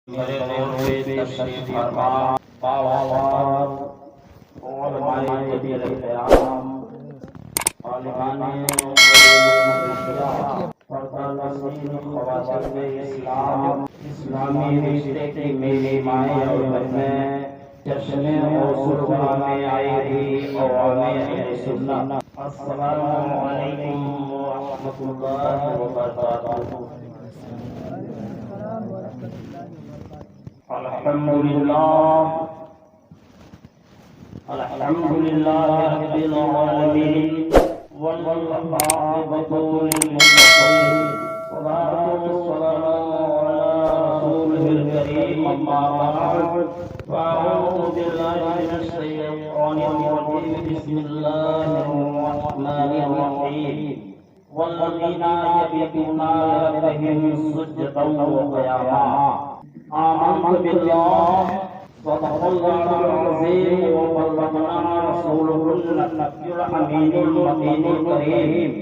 मेरे नूर पे तशरीफ फरमा पावार और माई जबीर रहम आलिमाने इस्लाम इस्लामी रिश्ते की मेरी माएँ और बहनें जश्न और सुरमा में आएगी और हमें सुनना। अस्सलामु अलैकुम व रहमतुल्लाहि व बरकातुहू। अल्हम्दुलिल्लाह रब्बिल आलमीन वल आक़िबतु लिल मुत्तक़ीन वस्सलातु वस्सलामु अला रसूलिल करीम अम्मा बअद फ़अऊज़ु बिल्लाहि मिनश शैतानिर रजीम बिस्मिल्लाहिर रहमानिर रहीम वल्लज़ीना यबीतूना लिरब्बिहिम सुज्जदन व क़ियामा आमन्तु बिल्लाहि सदक़ल्लाहुल अज़ीम व बल्लगना रसूलुहुल नबियुल अमीनुल मकीनुल करीम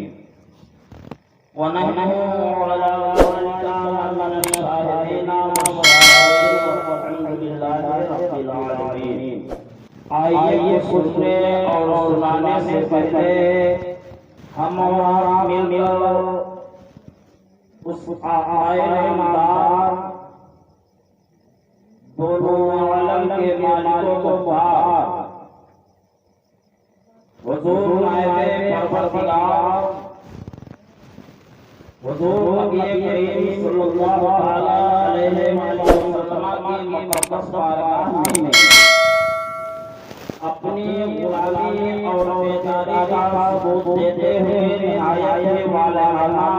व नहनु अला ज़ालिका मिनश शाहिदीना व शाकिरीन वल्हम्दुलिल्लाहि रब्बिल आलमीन। आइए सुनने और सुनाने से पहले हम और आप मिलकर उस आए नामदार दोनों आलम के मालिकों को पार हुजूर नायब परवरदिगार हुजूर नबी करीम सल्लल्लाहु अलैहि वसल्लम की मुक़द्दस बारगाह में अपनी गुलामी और बेदारी का सबूत देते हुए निहायत वालाना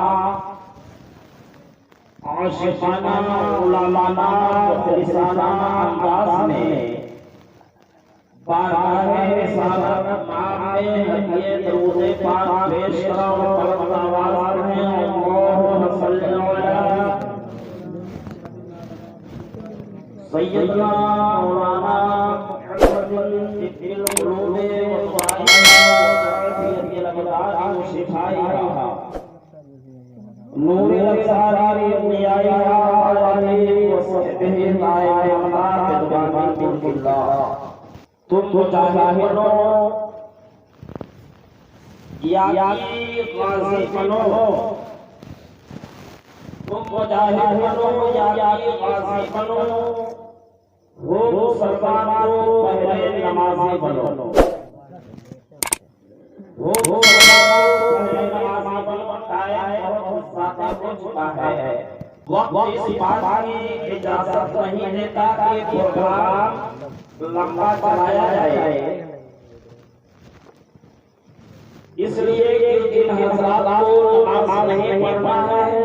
आशिकाना उलमाना फरिसाना अंदाज में बारगाह रिसालत में हदिये दरूद पाक पेश करो और बुलंद आवाज में अल्लाहुम्मा सल्ली अला सय्यदना मौलाना मुहम्मदिन तिब्बिल कुलूब व आफियतिल अबदार व शिफाइहा नूर अब्सारी दुनियाया अलैहि व सहबिहि नायमान बिदबान बिल्लाह। तुम मुजाहिद बनो या गाज़ी बनो, तुम मुजाहिद बनो या गाज़ी बनो, हो मुसलमान को पहले नमाज़ी बनो, हो मुसलमान को पहले नमाज़ी बनो। वक्त इस बात की इजाजत नहीं देता कि प्रोग्राम लंबा चलाया जाए, इसलिए कि जिन हज़रात को नमाज नहीं पढ़ना है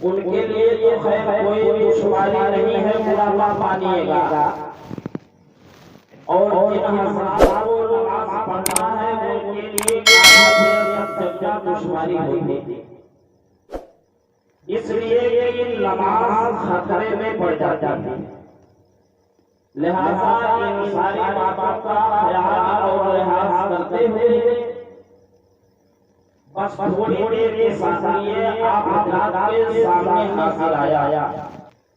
उनके लिए तो खैर कोई दुश्वारी नहीं है, बुलावा मानिएगा, और जिन हज़रात को नमाज पढ़ना है उनके लिए दुश्वारी होगी, इसलिए ये नमाज खतरे में पड़ जाती है। लिहाजा इन सारी बातों का ख्याल और लिहाज करते हुए बस थोड़ी देर के साथ आप हज़रात के सामने हाजिर आया।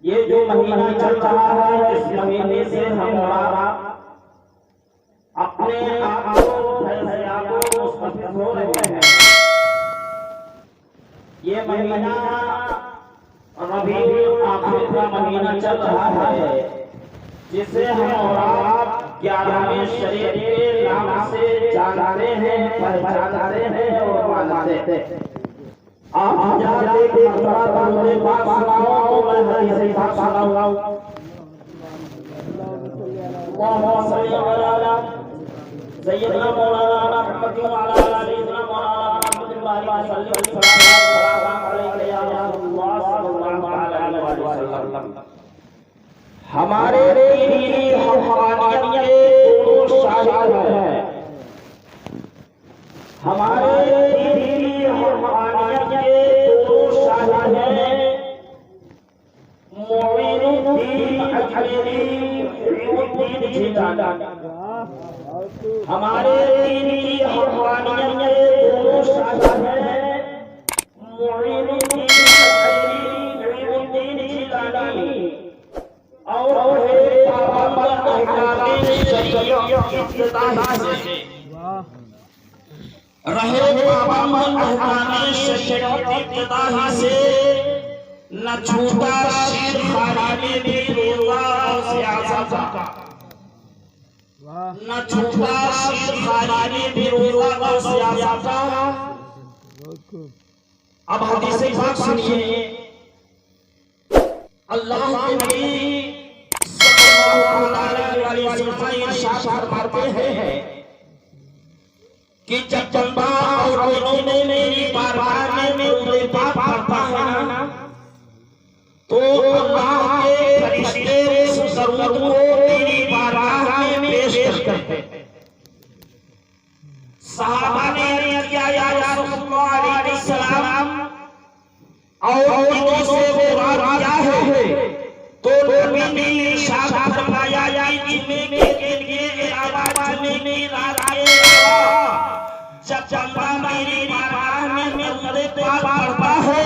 ये जो महीना चल रहा है इस महीने से हम अपने आप को मुस्तफ़िज़ हो रहे हैं। ये महीना रबीउल आखिर का महीना चल रहा है, जिसे हम और आप 11वें शरीफ के नाम से जानते हैं, पहचानते हैं और मानते हैं। आप जानते हैं कि मुझे बात सुनाओ तो मैं हदीस पाक सुनाऊंगा। अल्लाहुम्मा सल्ली अला सय्यदना मौलाना मुहम्मद व अला आलि सय्यदना मौलाना मुहम्मद व सल्ली सलाम अलैका या रसूलल्लाह सल्लल्लाहु अलैहि वसल्लम। हमारे दीनी हक़ानियत के दोनों शाहिद हैं, हमारे दीनी हक़ानियत के दोनों शाहिद हैं मोइनुद्दीन अजमेरी हियुद्दीन जिलानी। हमारे दीनी हक़ानियत के दोनों शाहिद हैं मोइनुद्दीन अजमेरी हियुद्दीन के शरीयत इब्तिदा से रहे पाबंद अहकाम शरीयत इब्तिदा से न छूटा शेर खाने में रोजा और सियासत का न छूटा शेर खाने में रोजा और सियासत का। अब हदीस पाक सुनिए। अल्लाह के नबी सल्लल्लाहु अलैहि वसल्लम इरशाद फरमाते हैं कि जब बंदा और औरतों में मेरी बारगाह में उम्र पाक पढ़ता है ना तो अल्लाह के फरिश्ते उस दरूद को मेरी बारगाह में पेश करते हैं। सहाबा ने अर्ज किया या रसूलुल्लाह अलैहि सलाम और इनसे मुराद क्या है? तो नबी ने इरशाद फरमाया कि जुमे के दिन के अलावा जुमे की रात के जब बंदा मेरी बारगाह में उम्र पाक पढ़ता है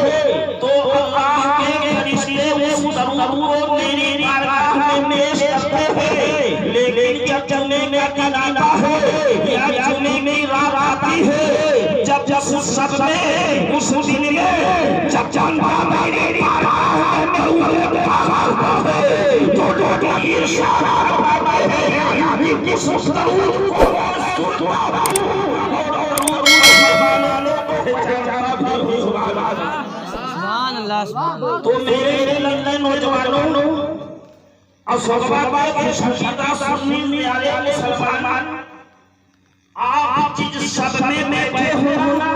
तो अल्लाह के फरिश्ते उस दरूद को मेरी बारगाह में पेश करते हैं। लेकिन जब जुमे में दिन आता है या जुमे की रात आती है जब उस सब में उस दिन में जब बंदा मेरी बारगाह में उम्र पाक पढ़ता है तो इरशाद फरमाते हैं कि उस दरूद को तो मेरे लंदन नौजवानों और सोबा के संस्था सुन्नी वाले सलमान आप जिस सब में बैठे हो ना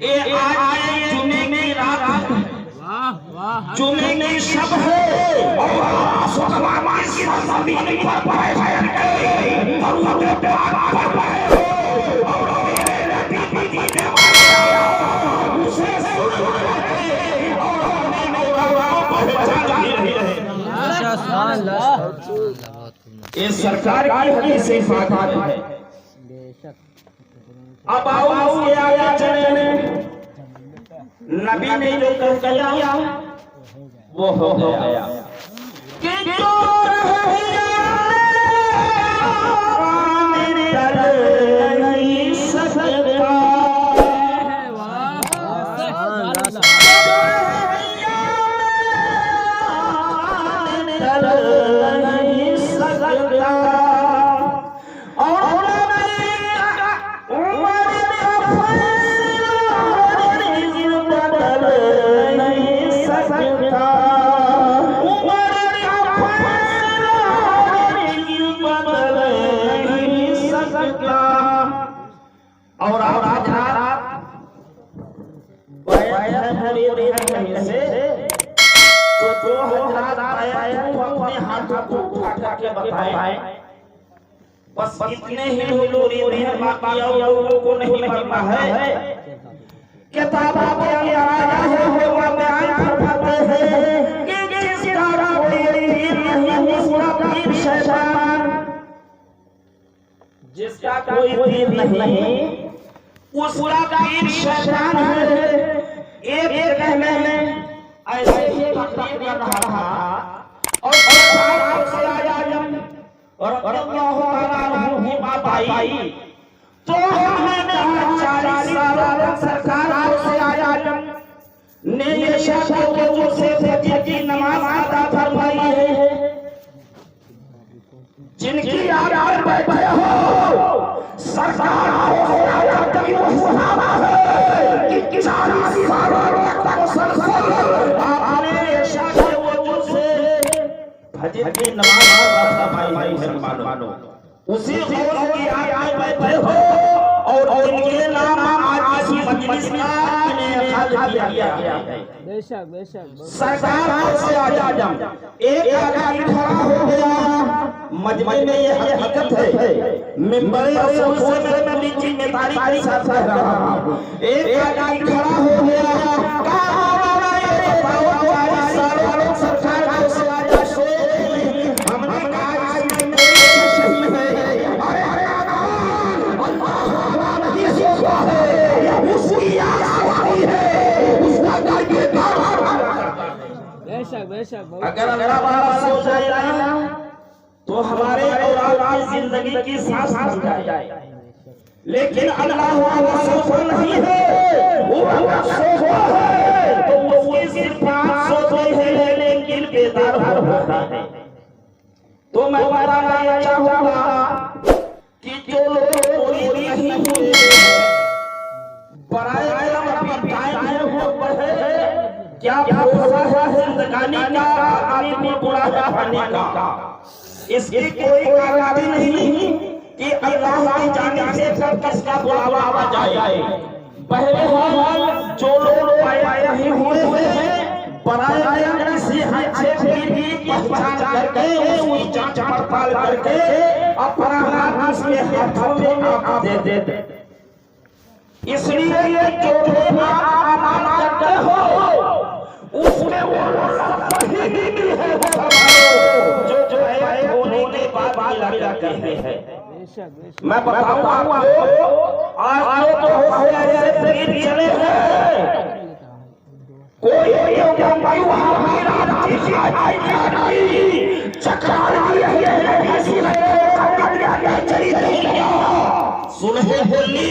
ये आज जुमे की रात जुमे की सब है और सोबा की जमीन पर बैठे हैं और वो प्यार कर रहे हो और मेरे बीबी ने उसे ये सरकार की हदीस से फायदा है। अब आओ ये आया चले नबी ने जो कर किया वो हो गया कि जो नहीं सकता नहीं सकता और नहीं सकता नहीं सकता और आज तो हजरात आए अपने हाथों को उठा के बताए बस इतने ही हुजूर हैं बाकी लोगों को नहीं पता है। किताब में आया है वो बयान फरमाते हैं कि जिसका कोई नहीं उसका पीर शैतान जिसका कोई पीर नहीं उसका पीर शैतान है। एक जगह में ऐसे ही तकरीर कर रहा और साहब से आया और अल्लाह ताला ही बाबाई तो हमने 40 साल सरकार से आया ने ये शर्त के से फजर की नमाज अदा फरमाई है जिनकी आराम बैठे हो सरकार से आया तभी वो सहाबा है कि 40 साल तक सरकार आपने शर्त वो से फजर की नमाज अदा फरमाई है मानो उसी कौल की आयत बैठे हो और उनके नाम आज इसी मजलिस में इनेकाल किया गया है। बेशक बेशक सरकार से आजम एक आदमी खड़ा हो गया मजमे में ये हकीकत है मिंबर रसूल से मैं बीच में तारीख साथ रहा हूं एक आदमी खड़ा हो गया कहा ये बताओ सालों सरकार से आया से हमने कहा इसमें शहीद है अरे अल्लाह उसकी आवाज़ है उसका गाय बेशक बेशक अगर अल्लाह वाला सोच जाए ना तो हमारे औलाद की जिंदगी की सांस बन जाए। लेकिन अल्लाह वाला सफल नहीं है, वो सोता है तो उसकी सिर्फ आंख सोती है लेकिन बेदार होता है। तो मैं बताना चाहूंगा कि जो लोग पूरी नहीं हुए पराए अभी टाइम है वो बढ़े, क्या भरोसा है जिंदगानी का आदमी बुरा है पाने का। इसकी कोई गारंटी नहीं कि अल्लाह की जानिब से कब किसका बुलावा आ जाए। बहरहाल जो लोग पाए नहीं हुए हैं पराए किसी अच्छे की पहचान करके उसकी जांच पड़ताल करके अपना हाथ उसके हाथों में आप दे दे। इसलिए जो भी आप करते हो उसमें वो नहीं है जो है होने के बाद मिलाते हैं। मैं बताऊंगा आपको, आज तो ऐसे पीर चले हैं कोई सुने बोली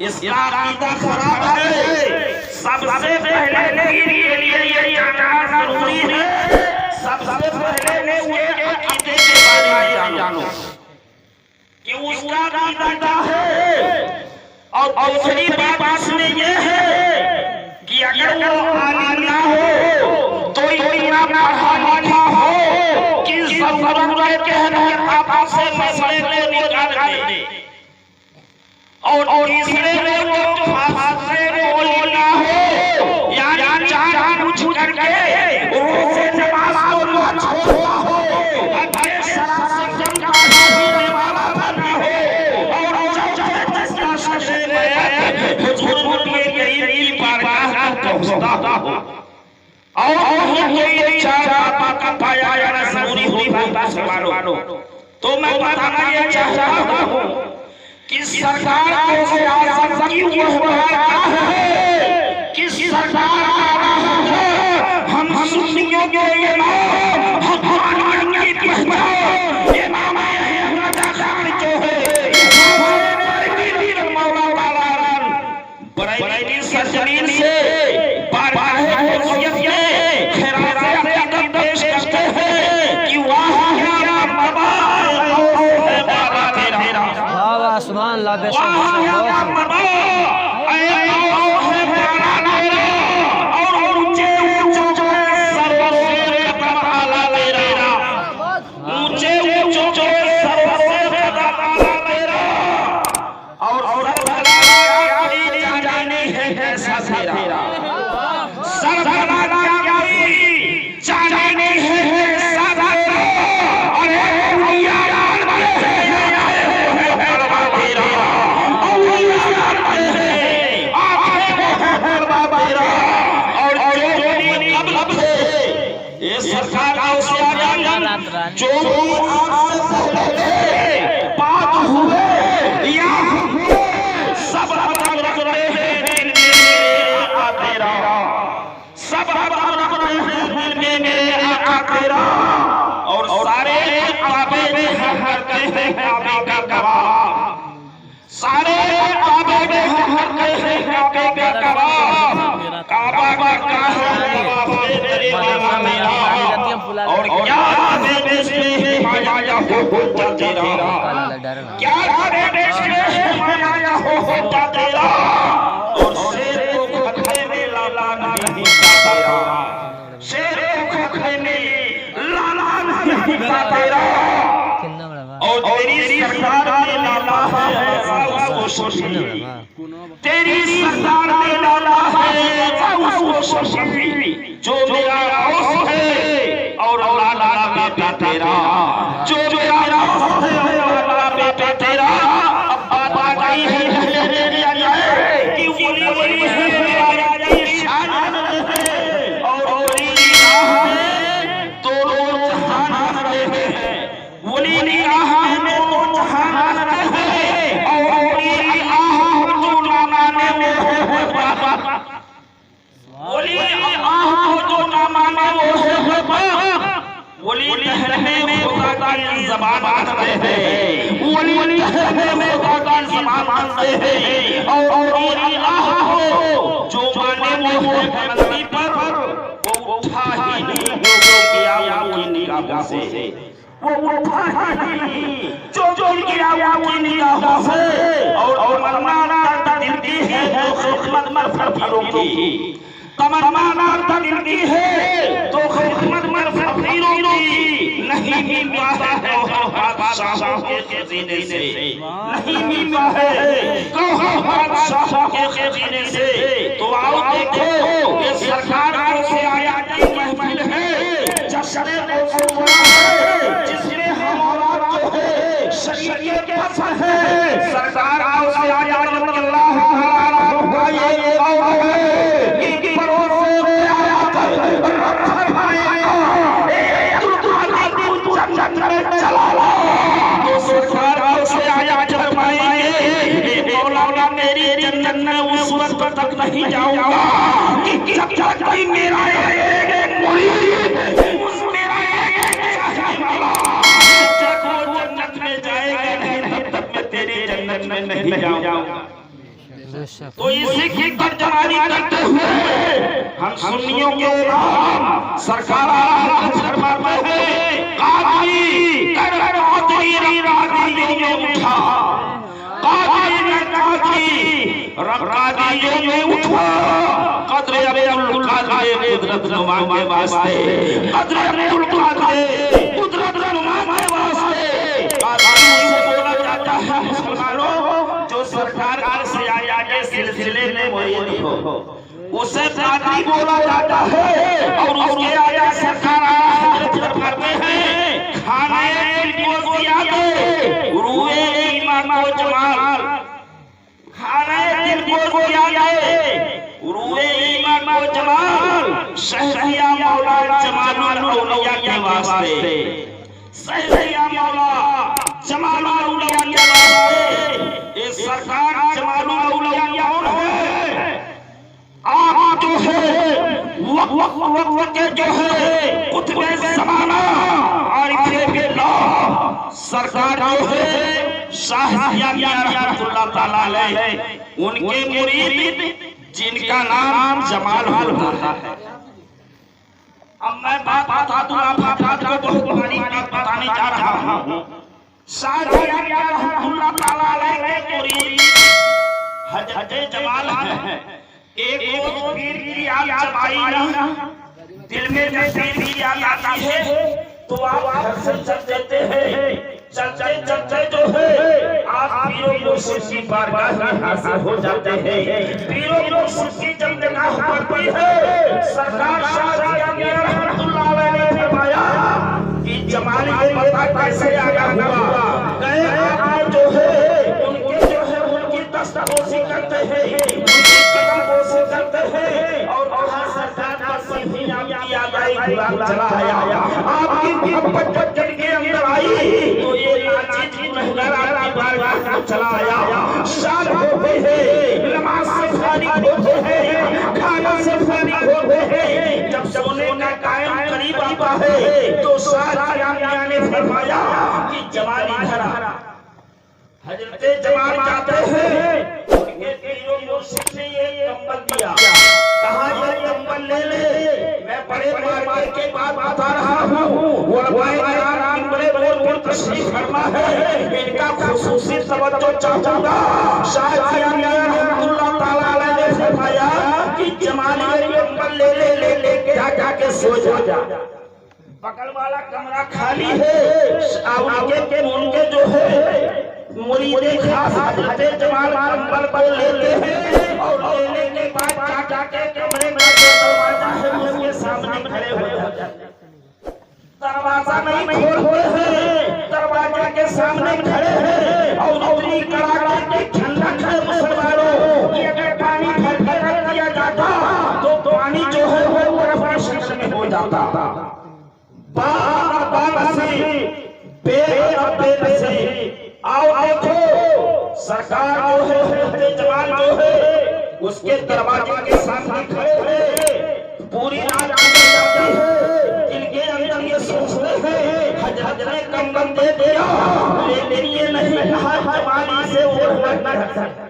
इसका अकीदा खराब है। सबसे पहले ये जानना जरूरी है, सबसे पहले वो अकीदे के बारे में जानो कि उसका अकीदा है। और दूसरी बात इसमें ये है कि अगर वो आलिम ना हो तो इतना पढ़ा लिखा हो कि ज़रूरत के आप से मसले को निकाल दे और इसलिए वो फासले बोलना हो या जानबूझ करके रोज़े नमाज को छोड़ना हो, अपने सरासर जम का भी वाला ना हो और जब से हुजूर के यही बारगाह पहुंचता हो और ये चार बात का पाया या जरूरी हुई बात सुनो। तो मैं बताना ये चाहता हूं कि सरकार को आज़ाद की वो है कि सरकार हम सुन्नियों के इमाम भगवान की पहचान इमाम अहमद खान जो है हमारे मौला वाला बरेली सरजमीन से बारगाह हुर्रियत के खैरात से अकीदत पेश करते हैं कि वाह या बाबा है बाबा तेरा आसमान ला और ऊंचे ऊंचे सर्वसे कमाला तेरा, ऊंचे ऊंचे सर्वसे कमाला तेरा और क्या जाने है ऐसा तेरा, सरभला क्या जाने है ऐसा तेरा। अरे जो आपसे पहले बात हुए या सब रख रहे हैं तेरा, सब रख रहे हैं मेरे आका तेरा और सारे काबे में हर कहते हैं काबे का गवाह, सारे काबे में हर कहते हैं काबे का गवाह, काबा का तेरे मामा मेरा और क्या देश में माया हो तेरा, क्या देश में माया हो तेरा और शेर को खतरे में लाला नहीं तेरा, शेर को खतरे में लाला नहीं तेरा और तेरी सरकार में लाला है वो तेरी सरकार में लाला है वो जो मेरा औस है और लाला बेटा तेरा, जो मेरा औस है और लाला बेटा तेरा। अब बात आई है कि वली है मेरा ये शान है और वली है दोनों जहान रहे हैं, वली निगाह में दो जहान रहे और वली आह जो नामाने में है बाबा, वली आह जो नामाने वो है बाबा, वली कहने में खुदा की ज़बान मानते हैं, वली कहने में खुदा की ज़बान मानते हैं, और अल्लाह को जो माने वो है नबी पर वो उठा ही नहीं किया की निगाहों से, वो उठा ही नहीं जो किया की निगाहों से, और मरना दिल की है तो खिदमत मर फकीरों की, तमन्ना दिल की है तो खिदमत मर फकीरों की, नहीं मिलता है बादशाहों के खजीने से, नहीं मिलता है बादशाहों के खजीने से। तो आओ देखो ये सरकार से आया की महफिल है, जश्न है जिसमें हमारा जो है शरीयत के पसंद है, सरकार से आया अल्लाह उस वक्त तक नहीं जाऊंगा कि जब तक मेरा जन्नत में जाएगा नहीं तब तक मैं तेरे जन्नत में नहीं जाऊंगा। तो इसी की तर्जमानी करते हुए हम सुन्नियों के इमाम सरकार फरमाते हैं काजी कर तेरी राजी में उठा, रकादियों में उठा, कदरे अब्दुल कादिर कुदरत नुमा के वास्ते, कदरे अब्दुल कादिर कुदरत नुमा के वास्ते। काजी से बोला जाता है मुसलमानों जो सरकार से आया के सिलसिले में मुरीद हो, उसे काजी बोला जाता है, और उसके आया सरकार करते हैं खाने को ज़ियादे रूए ईमान को जमाल, खाने दिल को ज़ियादे रूए ईमान को जमाल, शहरिया मौला जमालुल औलिया के वास्ते, शहरिया मौला जमालुल औलिया के वास्ते। इस सरकार जमालुल औलिया कौन है? आप जो है वक्त के जो है कुतुबे ज़माना आरिफे बिल्लाह सरकार जो है शाह रहमतुल्लाह ताला अलैह, उनके मुरीद जिनका नाम जमाल होता है। अब मैं बात बता दूं, आपको बहुत पुरानी बात बताने जा रहा हूं। शाह रहमतुल्लाह ताला अलैह के मुरीद हजरत जमाल है। एक पीर की याद जमाई ना, दिल में जब पीर की याद आती है तो आप घर से चल देते हैं, चलते चलते जो है आप पीरों मुर्शिद की बारगाह में हाजिर हो जाते हैं। पीरों मुर्शिद की जब निगाह पड़ती है, सरकार शाह रहमतुल्लाह अलैह ने फरमाया कि जमाल को पता कैसे आया हुआ, गए आप जो है उनके जो है उनकी दस्तगोशी करते हैं, उनकी कदमबोशी करते हैं, और सरकार का सीधा याद आई गुलाम चला आया, आपकी मोहब्बत जब के अंदर आई तो ये नाची महंगा आपकी बारगाह में चला आया। शाद होते हैं, नमाज से फारिग होते हैं, खाना से फारिग होते हैं, जब सोने का कायम करीब आता है तो शाह ने फरमाया कि जमाली धरा, हजरत जमाल जाते हैं, उनके पीरों मुर्शिद ने ये कंबल दिया, कहा ये कंबल ले ले, मैं बड़े मार्के के बाद बता रहा हूँ, वो बड़े बड़े तशरीफ फरमा है, इनका खुसूसी तवज्जो चाहूंगा। शाह रहमतुल्लाह ताला अलैह ने फरमाया कि जमाल ये कंबल ले के सो जा, बगल वाला कमरा खाली है, उनके जो है मुरीदे खास हजरत जमाल कंबल पर लेते हैं, और लेने के बाद जाके कमरे में जो दरवाजा है उसके सामने खड़े हो जाते हैं। दरवाजा नहीं खोलते हैं, दरवाजा के सामने खड़े हैं, और उतनी कड़ाके की ठंडक है मुसलमानों, ये अगर पानी भर के रख दिया जाता तो पानी जो है वो बर्फ शक्ल में हो जाता। बार से बेअदब से आओ देखो सरकार जो है जवान जो है उसके दरवाजे के सामने खड़े हैं, पूरी रात गुजर जाती है, इनके अंदर ये सोचते सकते।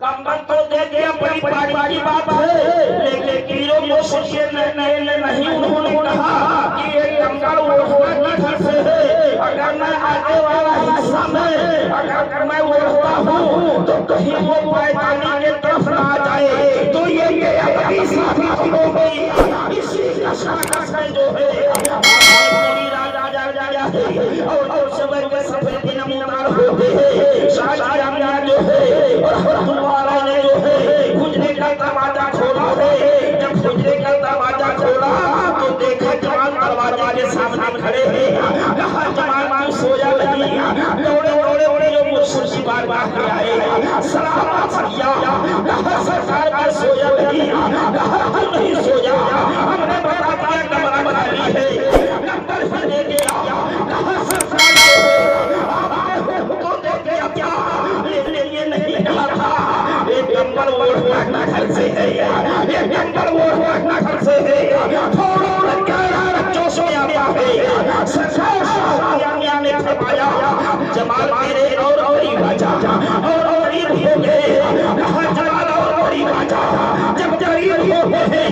कंबल तो दे दिया, बड़ी बड़ी बात है, लेकिन पीरों मुर्शिद नहीं उन्होंने कहा कि ये कंबल ओढ़ना घर से है। अगर मैं आगे वाला हिस्सा में अगर मैं ओढ़ता हूँ तो कहीं वो पैदानी के तरफ ना जाए, तो ये अभी साबित हो गई। इसी कस में जो है और समय के सफेद नमूनार होते हैं। शाहजहां जो है तुम्हारा ने जो है गुजरे का दरवाजा खोला है। जब गुजरे का दरवाजा खोला तो देखा जवान दरवाजे के सामने खड़े हैं। कहा जवान सोया नहीं, दौड़े दौड़े दौड़े जो मुर्शिद बार बार आए, सलाम किया। कहा सरकार का सोया नहीं, कहा नहीं सोया, हमने बता दिया कमरा बना ली है, नंबर दे दिया। कहा सरकार तो दे दिया क्या, लेकिन ये नहीं कहा था एक नंबर ओढ़ना घर से है, एक नंबर ओढ़ना घर से है। थोड़ा बच्चों से आता है ने फरमाया जमाल मेरे और बाजा और हो गए। कहा जमाल और बाजा जब गरीब हो गए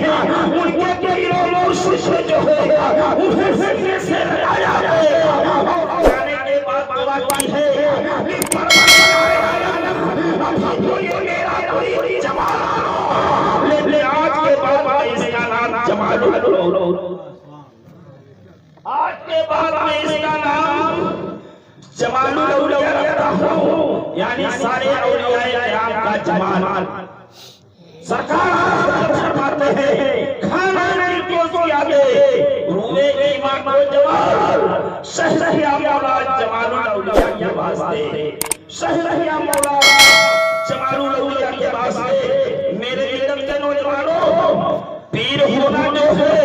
उनके पीरों मुर्शिद जो है उन्हें सीने से लगाया है। और जाने के बाद दुआ की है कि ले आज के बाद इसका नाम जमाल, आज के बाद मैं इसका नाम जमालुल औलिया रखता हूँ, यानी सारे औलिया किराम का जमाल। सरकार फरमाते हैं खाना नहीं तो आगे रूए ईमान को जमाल, शहरिया मौला जमालुल औलिया के वास्ते, शहरिया मौला जमालुल औलिया के वास्ते। मेरे इल्म के नौजवानों, पीर होना जो है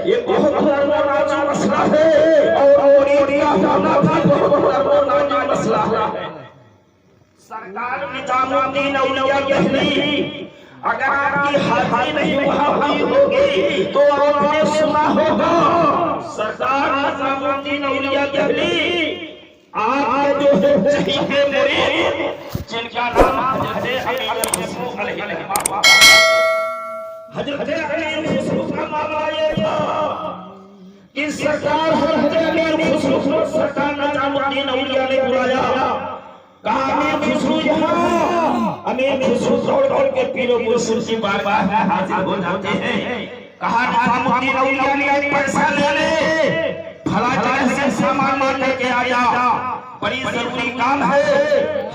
ये बहुत बड़ा मसला है और औलिया होना भी बहुत बड़ा मसला है। सरकार निजामुद्दीन औलिया कहली अगर आपकी हाजिरी नहीं वहां हुई होगी तो आपने सुना होगा। सरकार निजामुद्दीन औलिया कहली आप जो है चाहिए मुरीद जिनका नाम हजरत अमीर खुसरो अलैहिस्सलाम, हजरत अमीर खुसरो का मामला ये था कि सरकार हजरत अमीर खुसरो सरकार निजामुद्दीन औलिया ने बुलाया। कहा अमीर खुसरो यहाँ, अमीर खुसरो दौड़ दौड़ के पीरो मुर्शिद की बारगाह में हाजिर हो जाते हैं। कहा निजामुद्दीन औलिया ने पैसा ले ले, फला जगह से सामान लेके आया, बड़ी जरूरी काम है।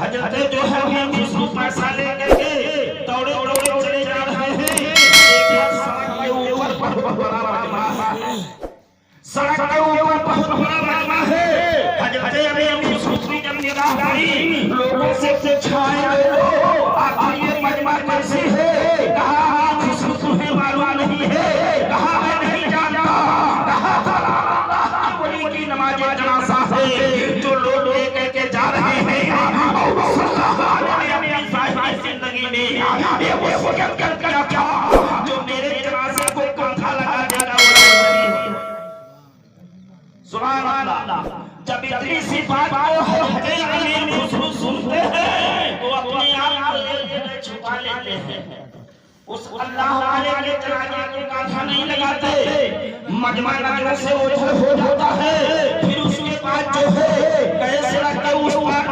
हजरत जो है अमीर खुसरो पैसा लेकर के दौड़े दौड़े चले जा रहे हैं। सड़क के ऊपर बहुत बड़ा मजमा है, सड़क के ऊपर बहुत बड़ा मजमा है। हजरत अमीर खुसरो जब निगाह करी लोगों से पूछाए आखिर ये मजमा कैसे है। कहा खुसरो तुम्हें मालूम नहीं है, कहा मैं नहीं जानता। कहा वली की नमाज जनाजा है जो लोग लेकर के जा रहे हैं और जिंदगी में ये वो कर क्या जो मेरे जनाजे को कंधा लगा देगा। सुभान अल्लाह। जब इतनी सी बात को हजरत अमीर खुसरो सुनते हैं तो अपने आप छुपा लेते हैं, उस अल्लाह वाले के जनाजे को कंधा नहीं लगाते, मजमा नजरों से ओझल हो जाता है। फिर उसके बाद जो है कैसे लगता है उस बात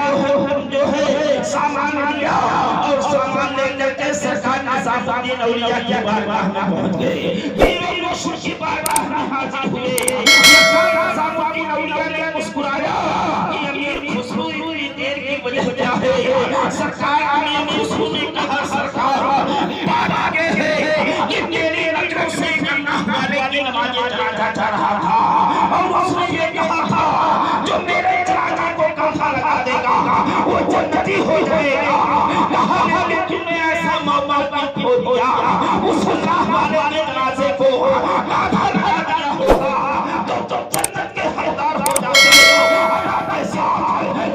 जो है सामान लिया और सामान लेकर के सरकार निजामुद्दीन औलिया की बारगाह में पहुंच गए। पीर मुर्शिद की बारगाह में हाजिर हुए। निजामुद्दीन औलिया ने मुस्कुराया कि अमीर खुसरो इतनी देर की वजह क्या है। सरकार अमीर खुसरो ने कहा सरकार बात आगे है कि मेरी नजरों से गन्ना वाले की नमाज जनाजा जा रहा था और उसने ये कहा था जो मेरे जनाजे को कंधा लगा देगा वो जन्नती हो जाएगा। कहा लेकिन ऐसा मौका खो दिया, उस अल्लाह वाले के जनाजे को कंधा लगा दिया होगा तो जन्नत के हकदार हो जाते।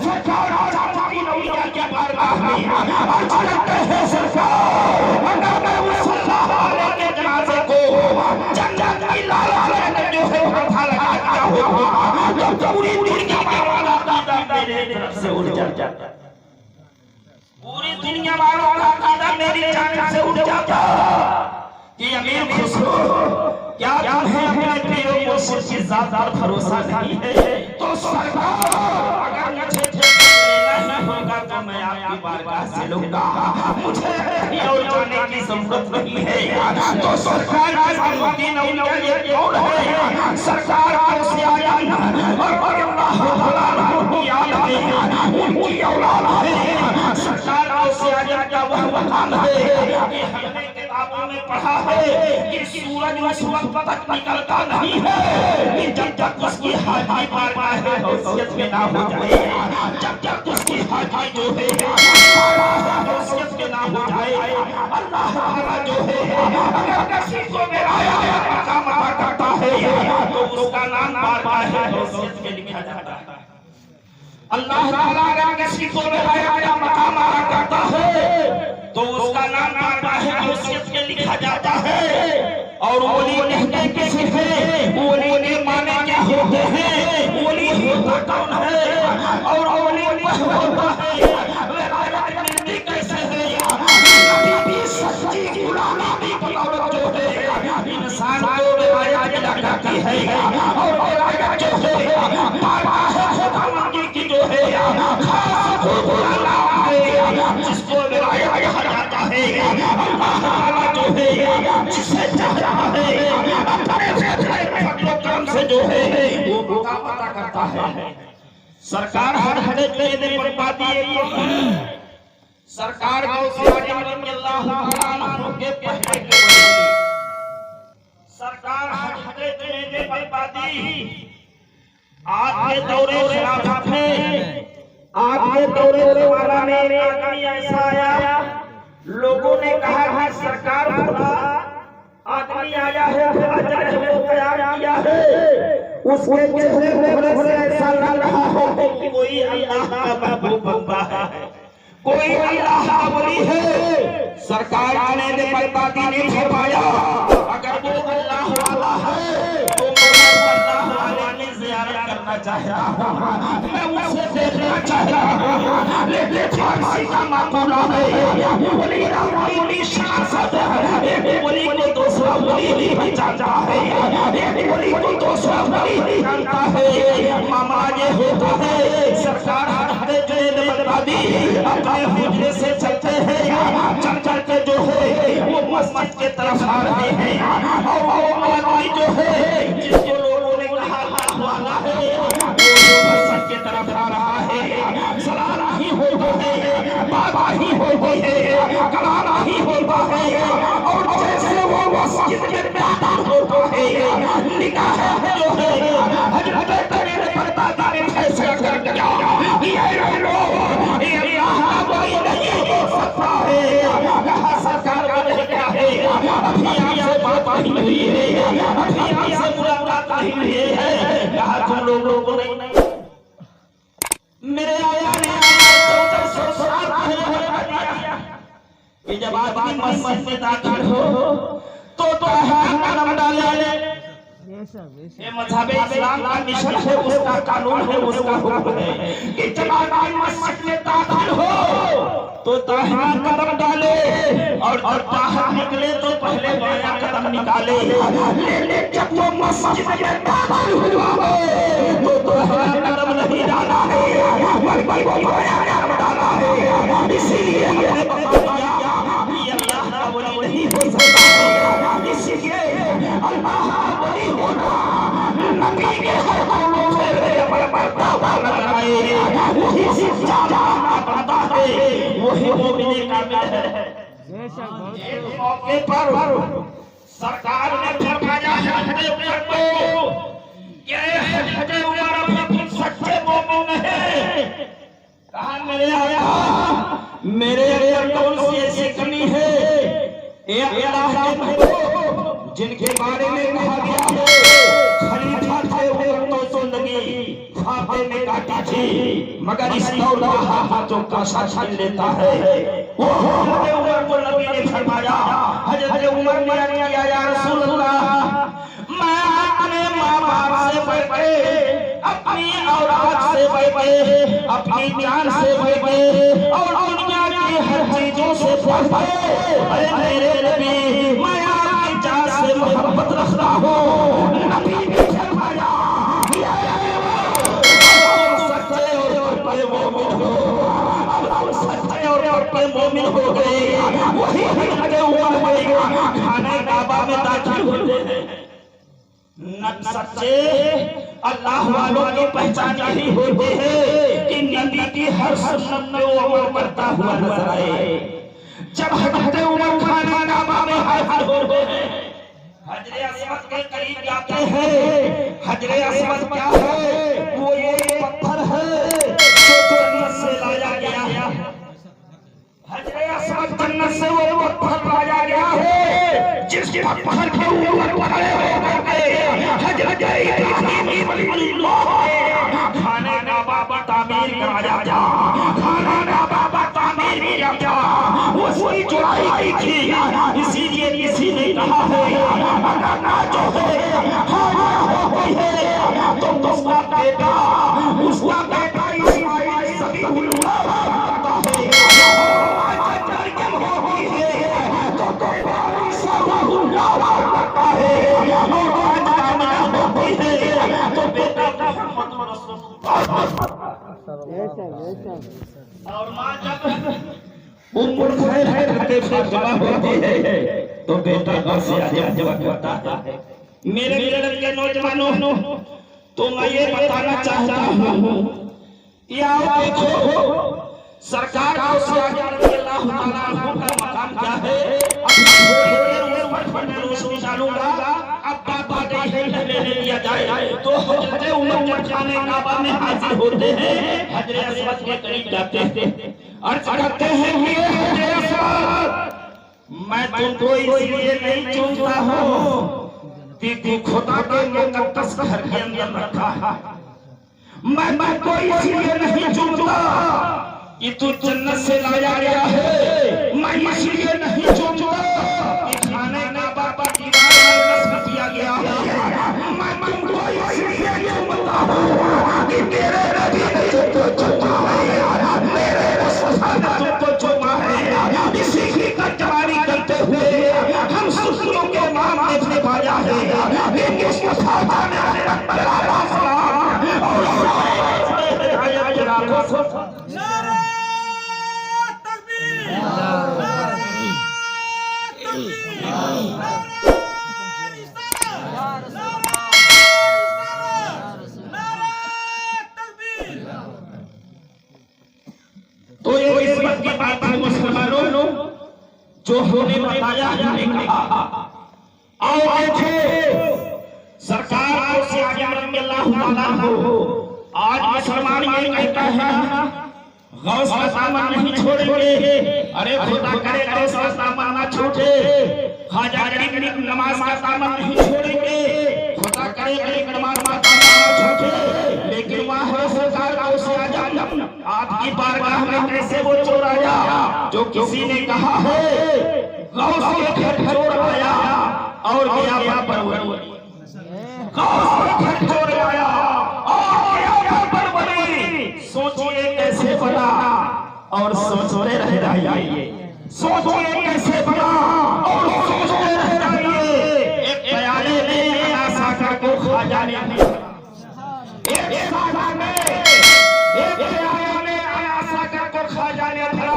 सरकार निजामुद्दीन औलिया के बारगाह में अर्ज करते हैं सरकार अगर मैं उस अल्लाह वाले के जनाजे को जन्नत की लालच में जो है कंधा लगा दिया होगा तो पूरी दुनिया का वाला दादा मेरे तरफ से उड़ जाता। दुनिया वालों का कादा मेरी जान से उठ जाता कि अमीर खुसरो क्या तुम्हें अपने पीर मुर्शिद की जात पर भरोसा नहीं है? तो सरकार अगर मुझे लेना होगा तो मैं आपकी बारगाह से लूंगा, मुझे और जाने की जरूरत नहीं है। तो सरकार की अनुमति न उनके ये कौन है? सरकार से आया और अल्लाह ताला की याद है, उनकी औलाद है। सरकार से आया क्या वह मकान है कि हमने किताबों में पढ़ा है कि सूरज उस वक्त तक निकलता नहीं है कि जब तक उसकी हाथी बारगाह हैसियत में ना हो जाए, जब तक उसकी हाथी जो है हैसियत में ना हो जाए। अल्लाह ताला जो है अगर किसी को मेरा मकाम अता करता है तो उसका नाम बारगाह हैसियत में लिखा जाता है। अल्लाह ताला अगर किसी को मेरा मकाम अता करता है तो उसका नाम बारगाह हैसियत में लिखा जाता है। और वली कहते किसी से वली के माने क्या होते हैं? वली होता कौन है? और वली वह होता है विलायत मिलती कैसे है? नबी सच्ची गुलामी बतौर जो है इंसान को विलायत लगाती है और विलायत जो है बारगाह खुदावंदी की जो है खास गुलामी है जिसको विलायत कहा जाता है। अल्लाह ताला जो है जिसे चाहता है अपने फजल करम से जो है वो मुकाम अता करता है। सरकार हर हरे देने पर पाती है। सरकार गौसिया रज़ियल्लाहु ताला अन्हु के पहले के वली सरकार हर हरे देने पर पाती। आज के दौरे खिलाफत में, आज के दौरे जमाना में आदमी ऐसा आया, लोगों ने कहा है सरकार खुदा आदमी आया है, अजर को तैयार किया है, उसके चेहरे पर ऐसा लग रहा है कि कोई अल्लाह का महबूब बंदा है, कोई अल्लाह का वली है। सरकार ने बर्बादी नहीं फरमाया अगर वो अल्लाह वाला है तो मैं अल्लाह वाले ने ज़ियारत करना चाहता हूं, मैं उसे देखना चाहता हूं। लेकिन फारसी का मामला है वली वली शासक एक वली को दूसरा वली नहीं पहचानता है, एक वली को दूसरा वली नहीं जानता है। मामला ये होता है सरकार हर जगह बर्बादी अपने हुजरे से चलते हैं, चल चल के जो है वो मस्जिद के तरफ आ रहे हैं और वो आदमी जो है जिसको लोगों ने कहा वाला है वो मस्जिद के तरफ आ रहा है। सलाना ही होता है, बाबा ही होता है, कलाना ही होता है और जैसे वो मस्जिद में दाखिल होता है निकाह जो है हजरत करीम परदादा ने फैसला कर दिया ये लोग ये अल्लाह कोई नहीं हो सकता है। कहा सरकार वाले क्या है अभी आपसे बात ही नहीं है, अभी आपसे मुलाकात ही नहीं है। कहा तुम लोगों को नहीं मेरे आया ने कि जब आदमी मस्जिद में दाखिल हो तो कदम डाले। ये मज़हब इस्लाम का मिशन है, उसका कानून है, उसका हुक्म है कि जब आदमी मस्जिद में दाखिल हो तो दाहिना कदम डाले और बाहर निकले तो पहले बायां कदम निकाले। लेकिन जब वो मस्जिद में दाखिल हुआ तो दाहिना कदम नहीं डाला है बल्कि वो बायां कदम डाला है। इसीलिए हमने बताया कि अल्लाह का वली नहीं हो सकता है, इसीलिए अल्लाह वली होना नबी के हर कौलों से वही ज्यादा पता है, वही मोमिन कामिल है। इस मौके पर सरकार ने फरमाया हजरत को क्या हजरत उमर तुम सच्चे मोमिन हैं? कहा मेरे आया मेरे अंदर कौन सी ऐसी कमी है एक अल्लाह के महबूब जिनके बारे में कहा गया है खलीफा थे वो तो जिंदगी फाफे में काटी थी मगर इस दौरा हाथों का साथ लेता है। वो हजरत उमर को नबी ने फरमाया हजरत उमर ने किया या रसूल अल्लाह मैं अपने माँ बाप से बढ़ के अपनी औलाद से बढ़ के अपनी जान से बढ़ के और दुनिया की हर चीजों से बढ़ अरे मेरे नबी मैं आपकी जात से मोहब्बत रखता हूँ। नबी ने फरमाया सच्चे और बड़े मोमिन हो, सच्चे और बड़े मोमिन हो गए। वही लगे उमर में खाने काबा में दाखिल होते हैं। न सच्चे अल्लाह वालों की पहचान यही होती है कि नबी की हर सुन्नत में वो अमल करता हुआ नजर आए। जब हजरत उमर खाना काबा में हाजिर होते हैं, हजरे अस्वद के करीब जाते हैं। हजरे अस्वद क्या है? वो ये पत्थर है जो जन्नत से लाया गया है। हजरे अस्वद जन्नत से वो पत्थर लाया गया है जिस पत्थर के ऊपर खड़े होकर हजरत इब्राहीम खलीलुल्लाह खाने काबा तामीर कराया था। खाना काबा तामीर किया था, उसकी जुड़ाई की थी। इसीलिए किसी ने कहा है अगर ना जो है तो उसका बेटा इस्माइल ज़बीहुल्लाह करता और माँ जब उम्र खैर करके जमा होती है तो बेटा घर से जवाब करता है। मेरे के नौजवानों तो मैं ये बताना चाहता हूँ, यहाँ देखो सरकार का मकाम क्या है। तो हजरत उमर खाने काबा में हाजिर होते हैं, हजरे अस्वद के करीब जाते हैं, अर्ज करते हैं कि हजरे अस्वद मैं तुमको इसलिए नहीं चुनता हूँ कि तू खुदा के मुकद्दस घर के अंदर रखा है। मैं कोई इसलिए नहीं चुनता कि तू जन्नत से लाया गया है। मैं इसलिए नहीं चुनता कि खाने काबा पर दीवार पर नस्ब किया गया है। मैं तुमको इसलिए चुनता हूँ कि तेरे नबी ने तुमको चुना है, मेरे रसूल ने तुमको चुना है। इसी की कटवारी करते हुए हम सुन्नियों के मामले में पाया है कि मुस्तफा जाने तो ये इस बात की बात है मुसलमानों जो होने बताया जाने का। आओ देखो सरकार से आज मुसलमान ये कहता है गौस का सामान नहीं छोड़ेंगे। अरे खुदा करे गौस का सामान ना छूटे। ख्वाजा गरीब नमाज का सामान नहीं छोड़ेंगे। खुदा करे गरीब नमाज का सामान ना छूटे। लेकिन वहाँ सरकार गौस आजम आपकी बारगाह में कैसे वो चोर आया जो किसी ने कहा है गौस के घर चोर आया और गया यहाँ पर गौस के घर चोर आया और गया पर बनी। सोचिए कैसे बना और सोचते रह जाइए। सोचिए कैसे बना और सोचते रह जाइए। एक प्याले ने आशा को ख्वाजा ने दिया। एक सादा में एक प्याले ने आशा को ख्वाजा ने दिया।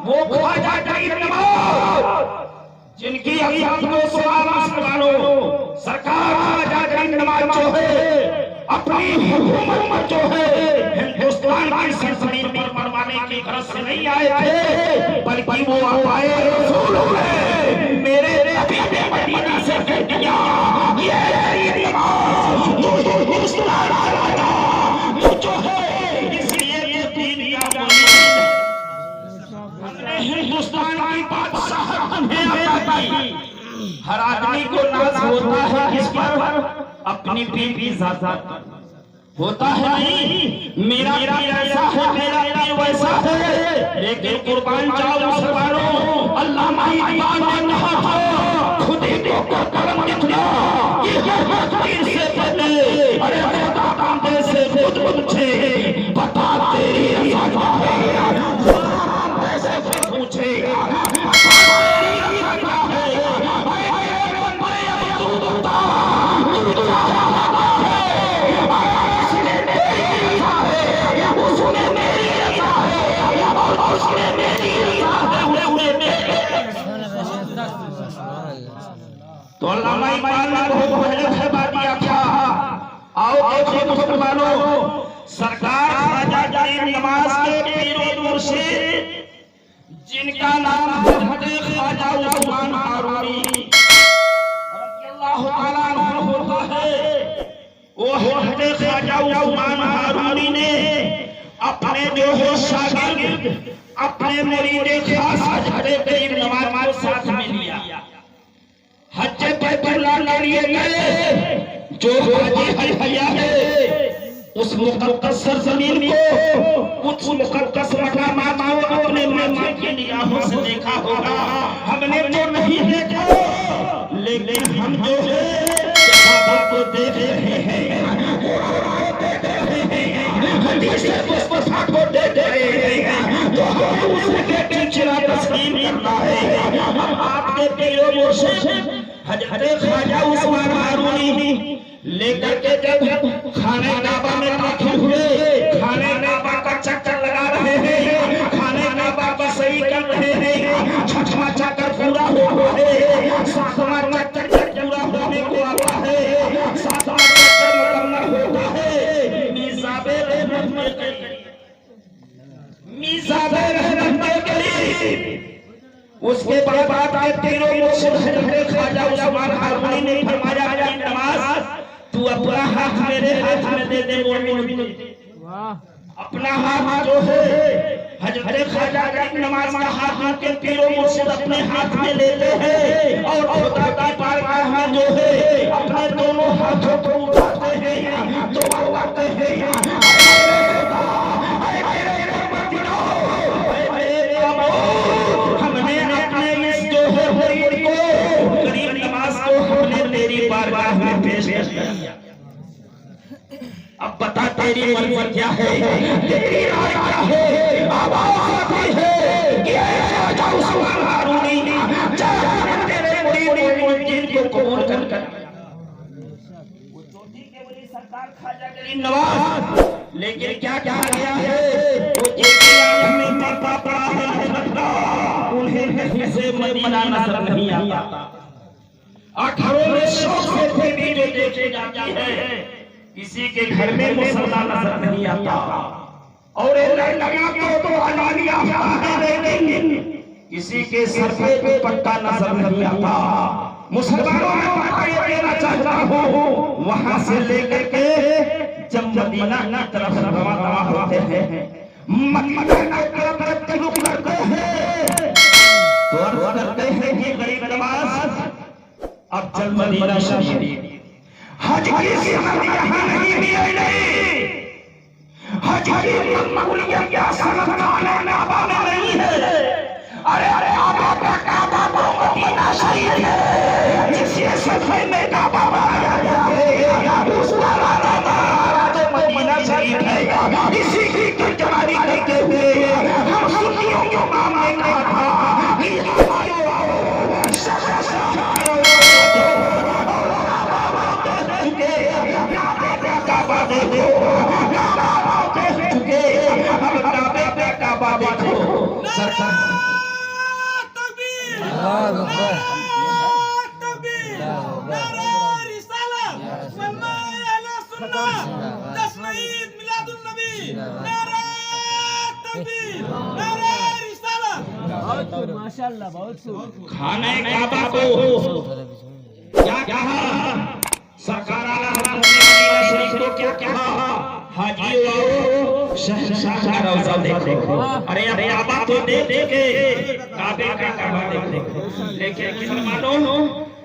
वो ख्वाजा गरीब नवाज जिनकी अभियानों से आवाज निकालो सरकार ख्वाजा गरीब नवाज जो है अपनी हुकूमत जो है हिंदुस्तान की सरजमीन पर मरवाने की गरज से नहीं आए थे, बल्कि वो आए रसूल हुए। मेरे नबी ने मदीना से कह दिया ये हिंदुस्तान जो है इसलिए ये दीन या हमने हिंदुस्तान की बादशाह हर आदमी को नाज होता है किस पर? अपनी बीवी ज़ादा होता है नहीं। मेरा ऐसा है, मेरा वैसा है। लेकिन कुर्बान जाओ मुसलमानों, अल्लामा इकबाल ने कहा था खुद ही को कलम लिखना से पहले अरे खुदा से खुद मुझे बता तेरी रज़ा है। तो अल्लामा इकबाल ने बहुत पहले फरमा दिया था। आओ देखो मुसलमानों, सरकार ख्वाजा गरीब नवाज के पीर व मुर्शिद जिनका नाम हजरत ख्वाजा उस्मान हारूनी रज़ियल्लाहु ताला अन्हु होता है, वो हजरत ख्वाजा उस्मान हारूनी ने अपने जो है शागिर्द, अपने मुरीद खास हजरत गरीब नवाज को साथ में लिया। हज बैतुल्लाह के लिए गए। जो हाजी भैया है उस मुकद्दस सरजमीन को, उस मुकद्दस मकामात को अपने माथे की निगाहों से देखा होगा। हमने तो नहीं देखा, लेकिन हम जो है बाबा को देख रहे हैं, हदीस मुस्तफा को देख रहे हैं, तो हमें उसके पीछे तस्लीम करना है। आपके पीर मुर्शिद हजरत ख्वाजा उस्मान हारूनी लेकर के जब खाने काबा में दाखिल हुए, खाने काबा का चक्कर लगा रहे हैं, खाने काबा को सही कर रहे हैं, छठवां चक्कर पूरा हुआ है, सातवां चक्कर पूरा होने को आता है, सातवां चक्कर मुकम्मल होता है। मिज़ाबे रहमत के करीब उसके बाद आए तीनों मुर्शिद हजरत ख्वाजा उस्मान हारूनी ने फरमाया कि नवाज तू अपना हाथ मेरे हाथ में दे दे। मोमिन अपना हाथ जो है हजरत ख्वाजा गरीब नवाज का हाथ उनके पीरों मुर्शिद अपने हाथ में लेते हैं और खुदा की बारगाह में जो है अपने दोनों हाथों को उठाते हैं, दुआ करते हैं। हमने अपने इस जो है मुरीद को, गरीब नवाज को हमने तेरी बारगाह में पेश किया। अब बता तेरी मंजर क्या है, तेरी राय क्या है। आवाज आती है कि ख्वाजा उस्मान हारूनी तेरे मुरीद को कबूल कर। वो चोटी के वली सरकार ख्वाजा गरीब नवाज, लेकिन क्या कहा गया है, वो में मरता पड़ा है, उन्हें से मदीना नजर नहीं आता। आखिरों में शौक से भी जो देखे जाती है, किसी के घर में मुसल्ला नजर नहीं आता और लगा तो अलानिया है, किसी के सर पे दुपट्टा नजर नहीं आता। मुसलमानों में बात देना चाहता हूँ, वहां से लेकर के जब मदीना की तरफ रवाना होते हैं, मदीना की तरफ रुख करते हैं तो अर्ज करते हैं कि गरीब नवाज अब चल मदीना शरीफ। हज की सनद यहाँ नहीं मिलेगी, हज की मकबूलियत क्या सनद काबा में नहीं है। अरे अरे आबा का काबा तो मदीना शरीफ है, जिससे सफर में काबा बनाया गया है, उसका राजा तो मदीना शरीफ है। इसी की तर्जमानी करते हुए हम सुन्नियों को मामले कहा था कि माशाअल्लाह बहुत खाने काबा को क्या कहा सरकार आला शरीफ को, क्या कहा हाजियों शहंशाह का रौज़ा देखो। अरे अरे काबा तो देखे, काबे का काबा देखो। लेकिन मुसलमानों,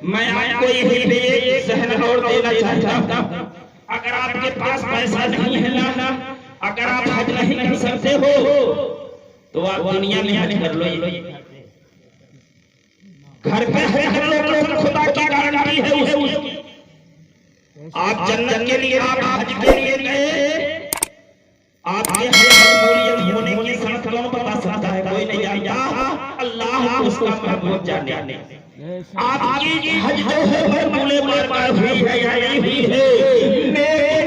मैं आपको यही सहन और देना चाहता हूं, अगर आपके पास पैसा नहीं है ना, अगर आप हज नहीं कर सकते हो तो आप दुनिया में हज कर लो। घर पे हज कर लो तो खुदा की गारंटी है उसकी। आप जन्नत के लिए, आप हज के लिए गए, आपके मकबूलियत होने की शर्त कौन बता सकता है? कोई नहीं जानता, अल्लाह उसका महबूब जाने। आपकी हज जो है मकबूल बार हुई है या नहीं हुई है?